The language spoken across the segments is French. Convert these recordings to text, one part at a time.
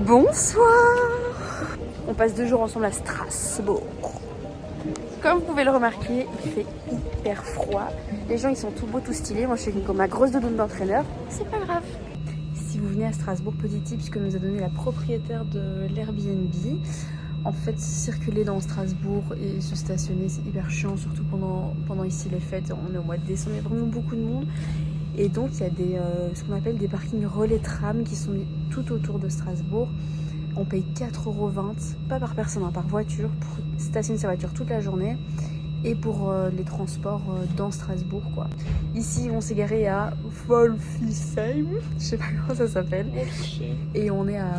Bonsoir. On passe 2 jours ensemble à Strasbourg. Comme vous pouvez le remarquer, il fait hyper froid. Les gens ils sont tout beaux, tout stylés. Moi je suis comme ma grosse doudoune d'entraîneur. C'est pas grave. Si vous venez à Strasbourg, petit tips que nous a donné la propriétaire de l'Airbnb. En fait, circuler dans Strasbourg et se stationner, c'est hyper chiant, surtout pendant ici les fêtes. On est au mois de décembre, il y a vraiment beaucoup de monde. Et donc, il y a ce qu'on appelle des parkings relais tram qui sont mis tout autour de Strasbourg. On paye 4,20 €, pas par personne, hein, par voiture, pour stationner sa voiture toute la journée. Et pour les transports dans Strasbourg, quoi. Ici, on s'est garé à Wolfisheim, je sais pas comment ça s'appelle. Et on est à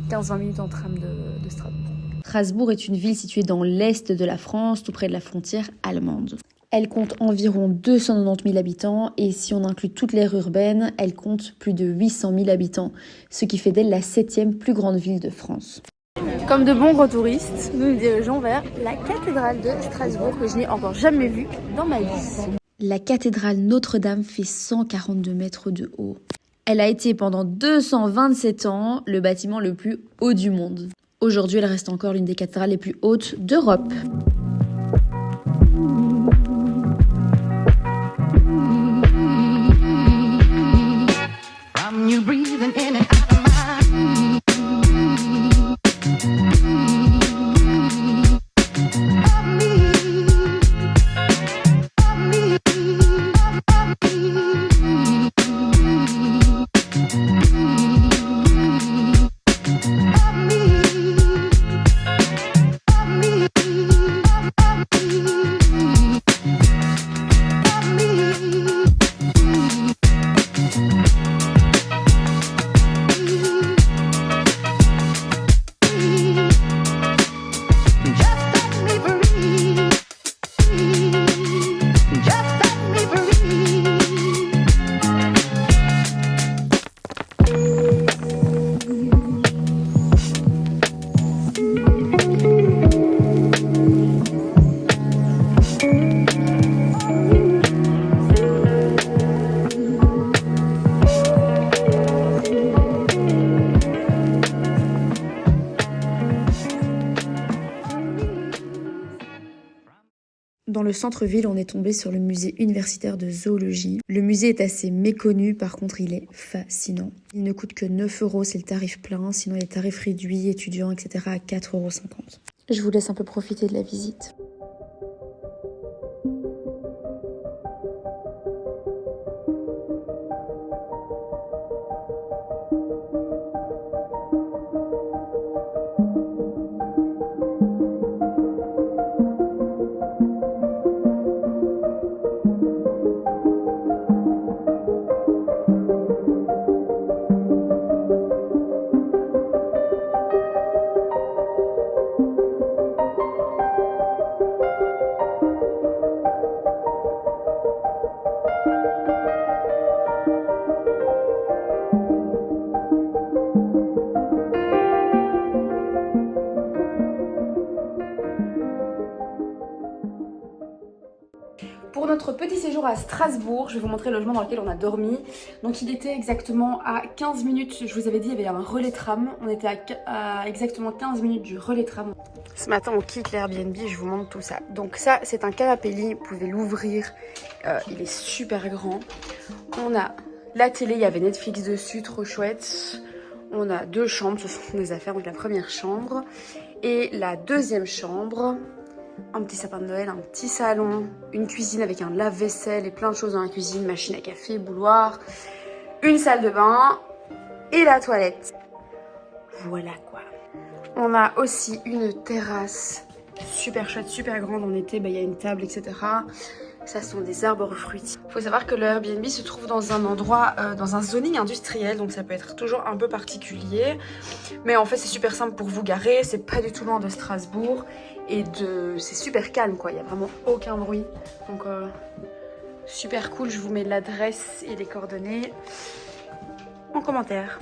15-20 minutes en tram de Strasbourg. Strasbourg est une ville située dans l'est de la France, tout près de la frontière allemande. Elle compte environ 290 000 habitants et si on inclut toutes l'aire urbaine, elle compte plus de 800 000 habitants, ce qui fait d'elle la 7e plus grande ville de France. Comme de bons gros touristes, nous nous dirigeons vers la cathédrale de Strasbourg que je n'ai encore jamais vue dans ma vie. La cathédrale Notre-Dame fait 142 mètres de haut. Elle a été pendant 227 ans le bâtiment le plus haut du monde. Aujourd'hui, elle reste encore l'une des cathédrales les plus hautes d'Europe. Dans le centre-ville, on est tombé sur le musée universitaire de zoologie. Le musée est assez méconnu, par contre il est fascinant. Il ne coûte que 9 €, c'est le tarif plein, sinon il y a les tarifs réduits, étudiants, etc. à 4,50 €. Je vous laisse un peu profiter de la visite. Pour notre petit séjour à Strasbourg, je vais vous montrer le logement dans lequel on a dormi. Donc il était exactement à 15 minutes, je vous avais dit il y avait un relais tram. On était à exactement 15 minutes du relais tram. Ce matin on quitte l'Airbnb, je vous montre tout ça. Donc ça c'est un canapé lit, vous pouvez l'ouvrir, il est super grand. On a la télé, il y avait Netflix dessus, trop chouette. On a 2 chambres, ce sont des affaires, donc la première chambre. Et la deuxième chambre... Un petit sapin de Noël, un petit salon, une cuisine avec un lave-vaisselle et plein de choses dans la cuisine, machine à café, bouilloire, une salle de bain et la toilette. Voilà quoi. On a aussi une terrasse super chouette, super grande en été, il y a une table, etc. Ça sont des arbres fruitiers. Il faut savoir que le Airbnb se trouve dans un endroit, dans un zoning industriel, donc ça peut être toujours un peu particulier. Mais en fait c'est super simple pour vous garer, c'est pas du tout loin de Strasbourg. Et c'est super calme quoi, il n'y a vraiment aucun bruit. Donc super cool, je vous mets l'adresse et les coordonnées en commentaire.